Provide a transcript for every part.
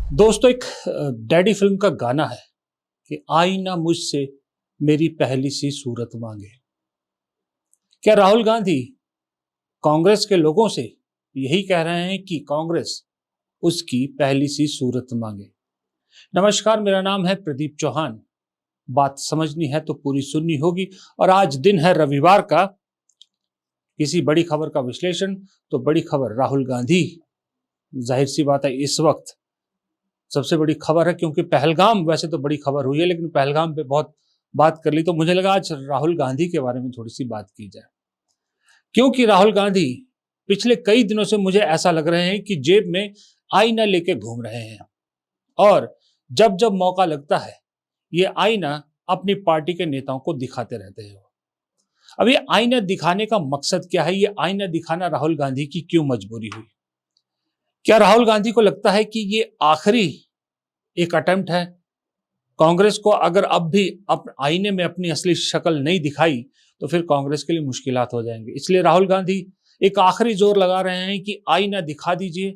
दोस्तों, एक daddy film का गाना है कि आईना मुझसे मेरी पहली सी सूरत मांगे। क्या राहुल गांधी कांग्रेस के लोगों से यही कह रहे हैं कि कांग्रेस उसकी पहली सी सूरत मांगे? नमस्कार, मेरा नाम है प्रदीप चौहान। बात समझनी है तो पूरी सुननी होगी। और आज दिन है रविवार का। किसी बड़ी खबर का विश्लेषण तो बड़ी खबर राहुल गांधी। जाहिर सी बात है इस वक्त सबसे बड़ी खबर है, क्योंकि पहलगाम वैसे तो बड़ी खबर हुई है, लेकिन पहलगाम पे बहुत बात कर ली तो मुझे लगा आज राहुल गांधी के बारे में थोड़ी सी बात की जाए। क्योंकि राहुल गांधी पिछले कई दिनों से मुझे ऐसा लग रहे हैं कि जेब में आईना लेके घूम रहे हैं और जब जब मौका लगता है ये आईना अपनी पार्टी के नेताओं को दिखाते रहते हैं। अब ये आईना दिखाने का मकसद क्या है? ये आईना दिखाना राहुल गांधी की क्यों मजबूरी हुई? क्या राहुल गांधी को लगता है कि ये आखिरी एक अटेम्प्ट है? कांग्रेस को अगर अब भी आईने में अपनी असली शक्ल नहीं दिखाई तो फिर कांग्रेस के लिए मुश्किलात हो जाएंगे। इसलिए राहुल गांधी एक आखिरी जोर लगा रहे हैं कि आईना दिखा दीजिए,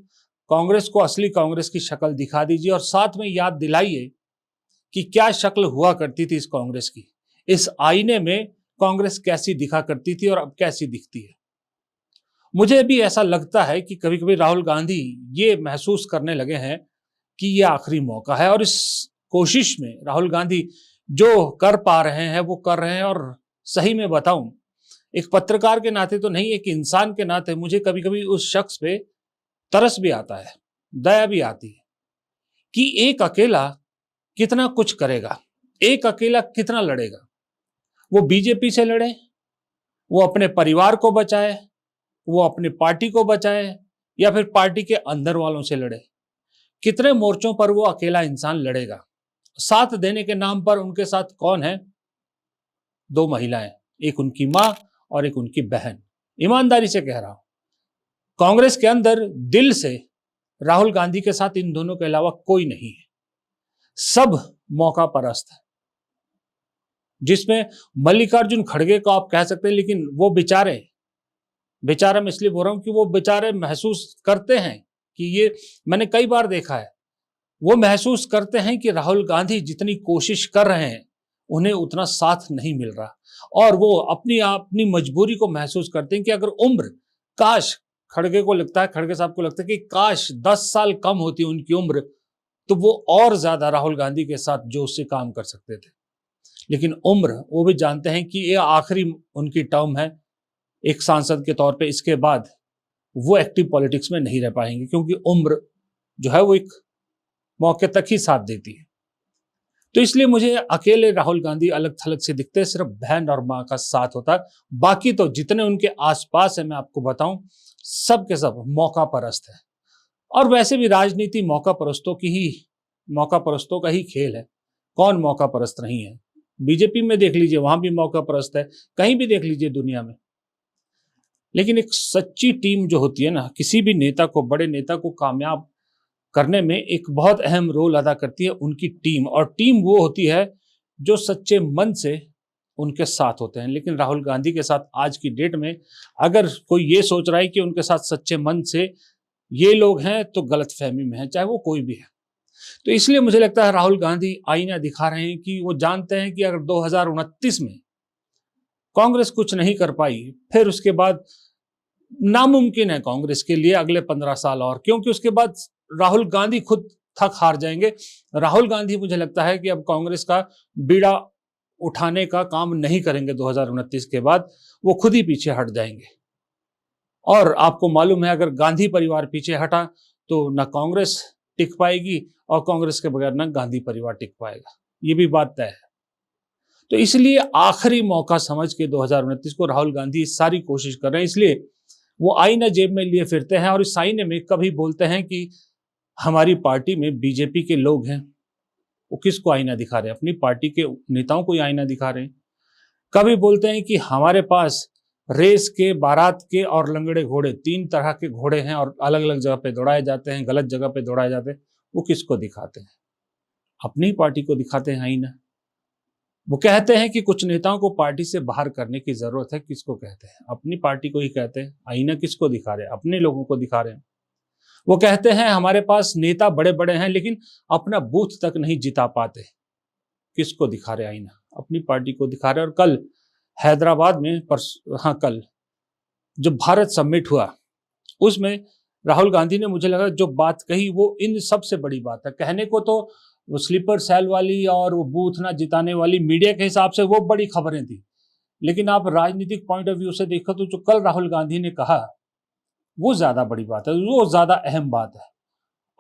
कांग्रेस को असली कांग्रेस की शक्ल दिखा दीजिए और साथ में याद दिलाइए कि क्या शक्ल हुआ करती थी इस कांग्रेस की। इस आईने में कांग्रेस कैसी दिखा करती थी और अब कैसी दिखती है। मुझे भी ऐसा लगता है कि कभी कभी राहुल गांधी ये महसूस करने लगे हैं कि ये आखिरी मौका है और इस कोशिश में राहुल गांधी जो कर पा रहे हैं वो कर रहे हैं। और सही में बताऊं, एक पत्रकार के नाते तो नहीं, एक इंसान के नाते मुझे कभी कभी उस शख्स पे तरस भी आता है, दया भी आती है कि एक अकेला कितना कुछ करेगा, एक अकेला कितना लड़ेगा। वो बीजेपी से लड़े, वो अपने परिवार को बचाए, वो अपने पार्टी को बचाए या फिर पार्टी के अंदर वालों से लड़े। कितने मोर्चों पर वो अकेला इंसान लड़ेगा। साथ देने के नाम पर उनके साथ कौन है? दो महिलाएं, एक उनकी मां और एक उनकी बहन। ईमानदारी से कह रहा हूं, कांग्रेस के अंदर दिल से राहुल गांधी के साथ इन दोनों के अलावा कोई नहीं है। सब मौका परस्त है, जिसमें मल्लिकार्जुन खड़गे को आप कह सकते हैं, लेकिन वो बेचारा मैं इसलिए बोल रहा हूं कि वो बेचारे महसूस करते हैं कि ये, मैंने कई बार देखा है, वो महसूस करते हैं कि राहुल गांधी जितनी कोशिश कर रहे हैं उन्हें उतना साथ नहीं मिल रहा और वो अपनी अपनी मजबूरी को महसूस करते हैं कि अगर उम्र, काश, खड़गे को लगता है, खड़गे साहब को लगता है कि काश 10 साल कम होती उनकी उम्र तो वो और ज्यादा राहुल गांधी के साथ जोश से काम कर सकते थे। लेकिन उम्र, वो भी जानते हैं कि ये आखिरी उनकी टर्म है एक सांसद के तौर पे। इसके बाद वो एक्टिव पॉलिटिक्स में नहीं रह पाएंगे, क्योंकि उम्र जो है वो एक मौके तक ही साथ देती है। तो इसलिए मुझे अकेले राहुल गांधी अलग थलग से दिखते हैं, सिर्फ बहन और मां का साथ होता है। बाकी तो जितने उनके आसपास है, मैं आपको बताऊं, सब के सब मौका परस्त है। और वैसे भी राजनीति मौका परस्तों का ही खेल है। कौन मौका परस्त नहीं है? बीजेपी में देख लीजिए, वहां भी मौका परस्त है, कहीं भी देख लीजिए दुनिया में। लेकिन एक सच्ची टीम जो होती है ना, किसी भी नेता को, बड़े नेता को कामयाब करने में एक बहुत अहम रोल अदा करती है उनकी टीम। और टीम वो होती है जो सच्चे मन से उनके साथ होते हैं। लेकिन राहुल गांधी के साथ आज की डेट में अगर कोई ये सोच रहा है कि उनके साथ सच्चे मन से ये लोग हैं तो गलतफहमी में है, चाहे वो कोई भी है। तो इसलिए मुझे लगता है राहुल गांधी आईना दिखा रहे हैं कि वो जानते हैं कि अगर 2029 में कांग्रेस कुछ नहीं कर पाई, फिर उसके बाद नामुमकिन है कांग्रेस के लिए अगले 15 साल और, क्योंकि उसके बाद राहुल गांधी खुद थक हार जाएंगे। राहुल गांधी, मुझे लगता है कि अब कांग्रेस का बीड़ा उठाने का काम नहीं करेंगे 2029 के बाद, वो खुद ही पीछे हट जाएंगे। और आपको मालूम है, अगर गांधी परिवार पीछे हटा तो न कांग्रेस टिक पाएगी और कांग्रेस के बगैर न गांधी परिवार टिक पाएगा। ये भी बात तय है। तो इसलिए आखिरी मौका समझ के 2029 को राहुल गांधी सारी कोशिश कर रहे हैं। इसलिए वो आईना जेब में लिए फिरते हैं और इस आईने में कभी बोलते हैं कि हमारी पार्टी में बीजेपी के लोग हैं। वो किसको आईना दिखा रहे हैं? अपनी पार्टी के नेताओं को ही आईना दिखा रहे हैं। कभी बोलते हैं कि हमारे पास रेस के, बारात के और लंगड़े घोड़े, 3 तरह के घोड़े हैं और अलग अलग जगह पे दौड़ाए जाते हैं, गलत जगह पे दौड़ाए जाते हैं। वो किसको दिखाते हैं? अपनी पार्टी को दिखाते हैं आईना। वो कहते हैं कि कुछ नेताओं को पार्टी से बाहर करने की जरूरत है। किसको कहते हैं? अपनी पार्टी को ही कहते हैं। आईना किसको दिखा रहे हैं? अपने लोगों को दिखा रहे हैं। वो कहते हैं हमारे पास नेता बड़े बड़े हैं लेकिन अपना बूथ तक नहीं जिता पाते। किसको दिखा रहे आईना? अपनी पार्टी को दिखा रहे। और कल हैदराबाद में कल जो भारत समिट हुआ उसमें राहुल गांधी ने, मुझे लगा जो बात कही वो इन सबसे बड़ी बात है। कहने को तो वो स्लीपर सेल वाली और वो बूथ ना जिताने वाली मीडिया के हिसाब से वो बड़ी खबरें थी, लेकिन आप राजनीतिक पॉइंट ऑफ व्यू से देखो तो जो कल राहुल गांधी ने कहा वो ज्यादा बड़ी बात है, वो ज्यादा अहम बात है।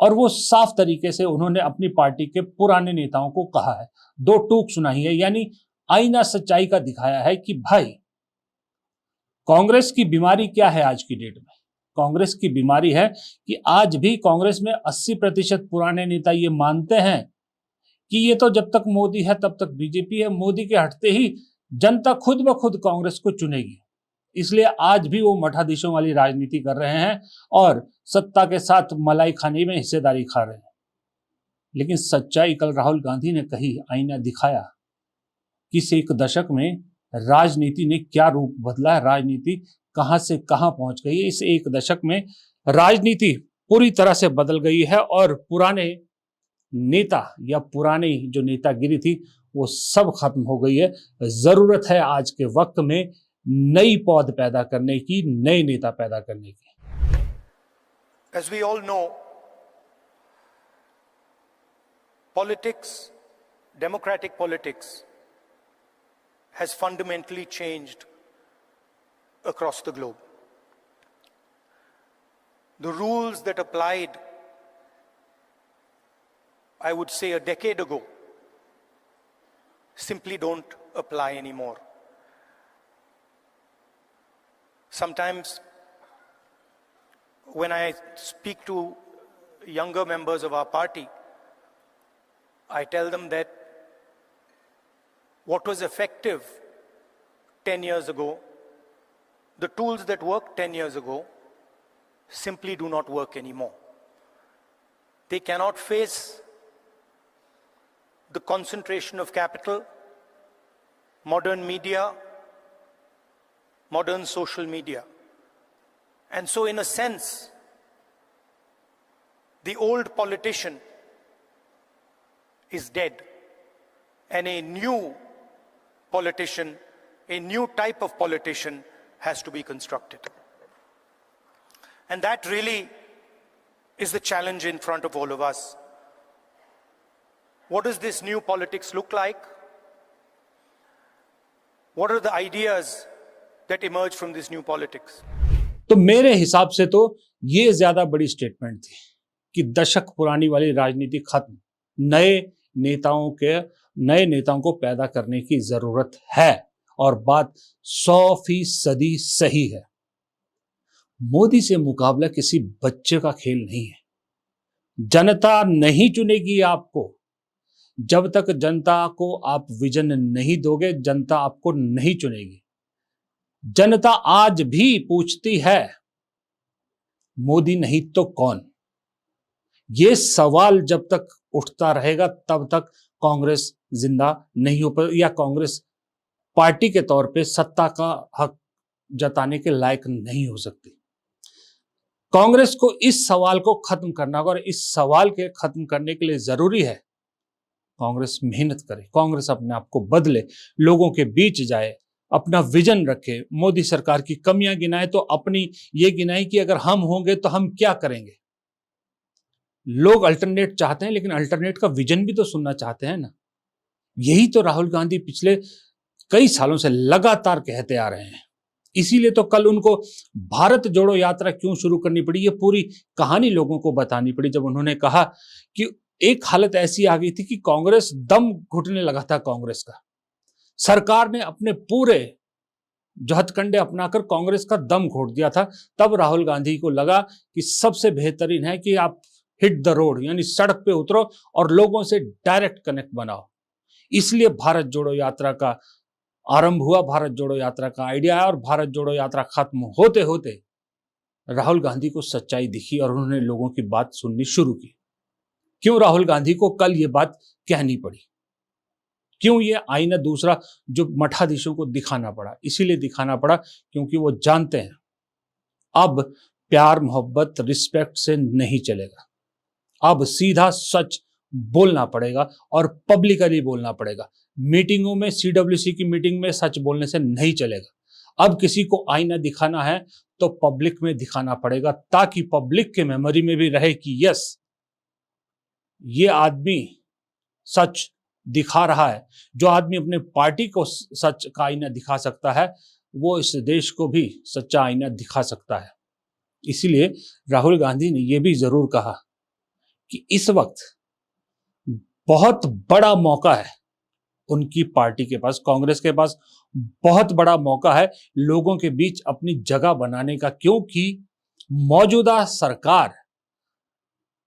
और वो साफ तरीके से उन्होंने अपनी पार्टी के पुराने नेताओं को कहा है, दो टूक सुनाई है, यानी आईना सच्चाई का दिखाया है कि भाई कांग्रेस की बीमारी क्या है आज की डेट में। कांग्रेस की बीमारी है कि आज भी कांग्रेस में 80% पुराने नेता ये मानते हैं कि ये तो जब तक मोदी है तब तक बीजेपी है, मोदी के हटते ही जनता खुद ब खुद कांग्रेस को चुनेगी। इसलिए आज भी वो मठाधीशों वाली राजनीति कर रहे हैं और सत्ता के साथ मलाई खाने में हिस्सेदारी खा रहे हैं। लेकिन सच्चाई कल राहुल गांधी ने कही, आईना दिखाया कि इस एक दशक में राजनीति ने क्या रूप बदला है, राजनीति कहां से कहां पहुंच गई है। इस एक दशक में राजनीति पूरी तरह से बदल गई है और पुराने नेता या पुरानी जो नेतागिरी थी वो सब खत्म हो गई है। जरूरत है आज के वक्त में नई पौध पैदा करने की, नए नेता पैदा करने की। As we all know, politics, democratic politics, has fundamentally changed across the globe. The rules that applied, I would say, a decade ago, simply don't apply anymore. Sometimes when I speak to younger members of our party, I tell them that what was effective 10 years ago, the tools that worked 10 years ago, simply do not work anymore. They cannot face the concentration of capital, modern media, modern social media. And so, in a sense, the old politician is dead, and a new politician, a new type of politician has to be constructed. And that really is the challenge in front of all of us. What does this new politics look like? What are the ideas that emerge from this new politics? तो मेरे हिसाब से तो ये ज्यादा बड़ी statement थी कि दशक पुरानी वाली राजनीति खत्म, नए नेताओं को पैदा करने की जरूरत है। और बात 100% सही है। मोदी से मुकाबला किसी बच्चे का खेल नहीं है। जनता नहीं चुनेगी आपको। जब तक जनता को आप विजन नहीं दोगे, जनता आपको नहीं चुनेगी। जनता आज भी पूछती है मोदी नहीं तो कौन। यह सवाल जब तक उठता रहेगा तब तक कांग्रेस जिंदा नहीं हो पाएगी या कांग्रेस पार्टी के तौर पे सत्ता का हक जताने के लायक नहीं हो सकती। कांग्रेस को इस सवाल को खत्म करना होगा और इस सवाल के खत्म करने के लिए जरूरी है कांग्रेस मेहनत करे, कांग्रेस अपने आप को बदले, लोगों के बीच जाए, अपना विजन रखे। मोदी सरकार की कमियां गिनाए तो अपनी ये गिनाए कि अगर हम होंगे तो हम क्या करेंगे। लोग अल्टरनेट चाहते हैं लेकिन अल्टरनेट का विजन भी तो सुनना चाहते हैं ना। यही तो राहुल गांधी पिछले कई सालों से लगातार कहते आ रहे हैं। इसीलिए तो कल उनको भारत जोड़ो यात्रा क्यों शुरू करनी पड़ी, ये पूरी कहानी लोगों को बतानी पड़ी। जब उन्होंने कहा कि एक हालत ऐसी आ गई थी कि कांग्रेस दम घुटने लगा था, कांग्रेस का सरकार ने अपने पूरे जो हथकंडे अपनाकर कांग्रेस का दम घोट दिया था। तब राहुल गांधी को लगा कि सबसे बेहतरीन है कि आप हिट द रोड, यानी सड़क पे उतरो और लोगों से डायरेक्ट कनेक्ट बनाओ। इसलिए भारत जोड़ो यात्रा का आरंभ हुआ, भारत जोड़ो यात्रा का आइडिया आया और भारत जोड़ो यात्रा खत्म होते होते राहुल गांधी को सच्चाई दिखी और उन्होंने लोगों की बात सुननी शुरू की। क्यों राहुल गांधी को कल ये बात कहनी पड़ी, क्यों ये आईना दूसरा जो मठाधीशों को दिखाना पड़ा? इसीलिए दिखाना पड़ा क्योंकि वो जानते हैं अब प्यार मोहब्बत रिस्पेक्ट से नहीं चलेगा। अब सीधा सच बोलना पड़ेगा और पब्लिकली बोलना पड़ेगा। मीटिंगों में, सीडब्ल्यूसी की मीटिंग में सच बोलने से नहीं चलेगा। अब किसी को आईना दिखाना है तो पब्लिक में दिखाना पड़ेगा, ताकि पब्लिक के मेमोरी में भी रहे कि यस, ये आदमी सच दिखा रहा है। जो आदमी अपने पार्टी को सच का आईना दिखा सकता है, वो इस देश को भी सच्चा आईना दिखा सकता है। इसीलिए राहुल गांधी ने यह भी जरूर कहा कि इस वक्त बहुत बड़ा मौका है उनकी पार्टी के पास, कांग्रेस के पास बहुत बड़ा मौका है लोगों के बीच अपनी जगह बनाने का, क्योंकि मौजूदा सरकार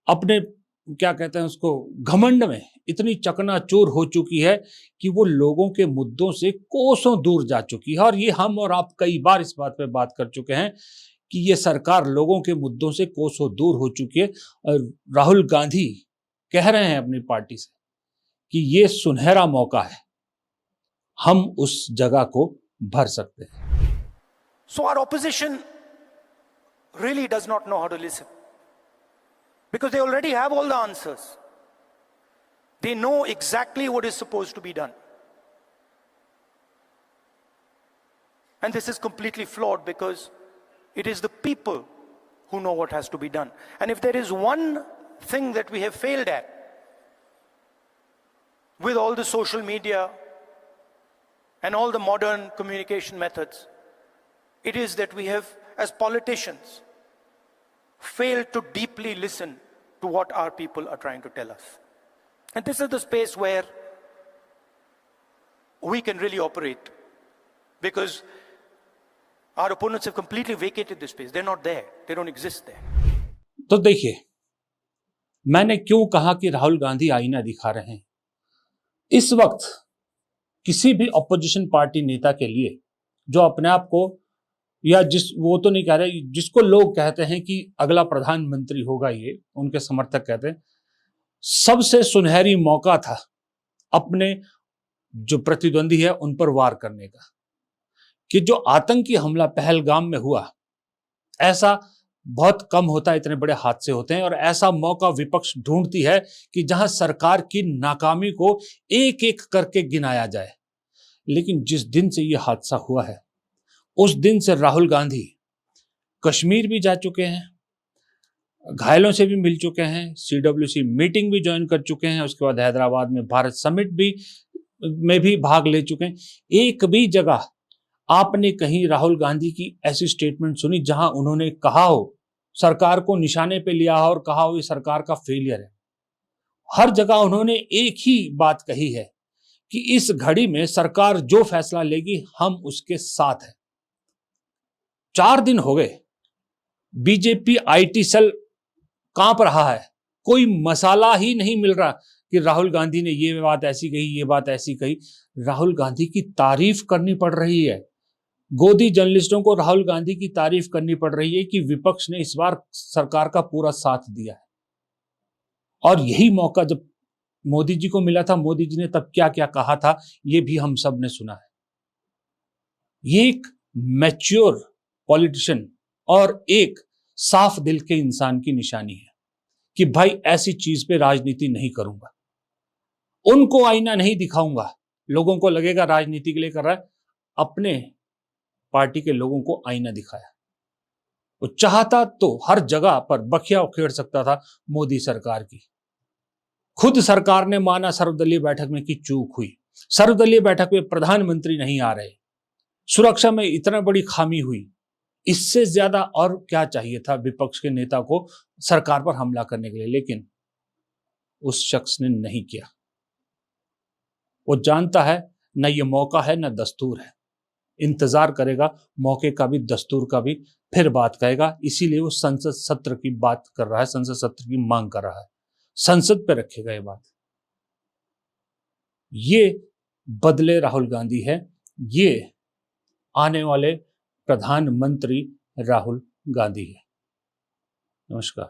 अपने क्या कहते हैं उसको, घमंड में इतनी चकनाचूर हो चुकी है कि वो लोगों के मुद्दों से कोसों दूर जा चुकी है। और ये हम और आप कई बार इस बात पे बात कर चुके हैं कि ये सरकार लोगों के मुद्दों से कोसों दूर हो चुकी है। और राहुल गांधी कह रहे हैं अपनी पार्टी से कि ये सुनहरा मौका है, हम उस जगह को भर सकते हैं। So our opposition really does not know how to listen, because they already have all the answers. They know exactly what is supposed to be done. And this is completely flawed, because it is the people who know what has to be done. And if there is one thing that we have failed at with all the social media and all the modern communication methods, it is that we have, as politicians, failed to deeply listen to what our people are trying to tell us. And this is the space where we can really operate, because our opponents have completely vacated this space. They're not there. They don't exist there. तो देखिए, मैंने क्यों कहा कि राहुल गांधी आईना दिखा रहे हैं। इस वक्त किसी भी अपोजिशन पार्टी नेता के लिए जो अपने आप को, या वो तो नहीं कह रहे, जिसको लोग कहते हैं कि अगला प्रधानमंत्री होगा, ये उनके समर्थक कहते हैं, सबसे सुनहरी मौका था अपने जो प्रतिद्वंदी है उन पर वार करने का। कि जो आतंकी हमला पहलगाम में हुआ, ऐसा बहुत कम होता है, इतने बड़े हादसे होते हैं, और ऐसा मौका विपक्ष ढूंढती है कि जहां सरकार की नाकामी को एक एक करके गिनाया जाए। लेकिन जिस दिन से यह हादसा हुआ है, उस दिन से राहुल गांधी कश्मीर भी जा चुके हैं, घायलों से भी मिल चुके हैं, सीडब्ल्यूसी मीटिंग भी ज्वाइन कर चुके हैं, उसके बाद हैदराबाद में भारत समिट में भी भाग ले चुके हैं। एक भी जगह आपने कहीं राहुल गांधी की ऐसी स्टेटमेंट सुनी जहां उन्होंने कहा हो, सरकार को निशाने पे लिया हो और कहा हो ये सरकार का फेलियर है। हर जगह उन्होंने एक ही बात कही है कि इस घड़ी में सरकार जो फैसला लेगी हम उसके साथ हैं। 4 दिन हो गए, बीजेपी आईटी सेल कांप रहा है, कोई मसाला ही नहीं मिल रहा कि राहुल गांधी ने ये बात ऐसी कही, ये बात ऐसी कही। राहुल गांधी की तारीफ करनी पड़ रही है, गोदी जर्नलिस्टों को राहुल गांधी की तारीफ करनी पड़ रही है कि विपक्ष ने इस बार सरकार का पूरा साथ दिया है। और यही मौका जब मोदी जी को मिला था, मोदी जी ने तब क्या क्या कहा था, ये भी हम सब ने सुना है। ये एक मैच्योर पॉलिटिशियन और एक साफ दिल के इंसान की निशानी है कि भाई ऐसी चीज पे राजनीति नहीं करूंगा, उनको आईना नहीं दिखाऊंगा। लोगों को लगेगा राजनीति के लिए कर रहा है, अपने पार्टी के लोगों को आईना दिखाया। वो चाहता तो हर जगह पर बखिया उखेड़ सकता था मोदी सरकार की। खुद सरकार ने माना सर्वदलीय बैठक में कि चूक हुई, सर्वदलीय बैठक में प्रधानमंत्री नहीं आ रहे, सुरक्षा में इतना बड़ी खामी हुई। इससे ज्यादा और क्या चाहिए था विपक्ष के नेता को सरकार पर हमला करने के लिए? लेकिन उस शख्स ने नहीं किया। वो जानता है न ये मौका है न दस्तूर है, इंतजार करेगा मौके का भी दस्तूर का भी, फिर बात कहेगा। इसीलिए वो संसद सत्र की बात कर रहा है, संसद सत्र की मांग कर रहा है, संसद पे रखेगा ये बात। ये बदले राहुल गांधी है, ये आने वाले प्रधानमंत्री राहुल गांधी है। नमस्कार।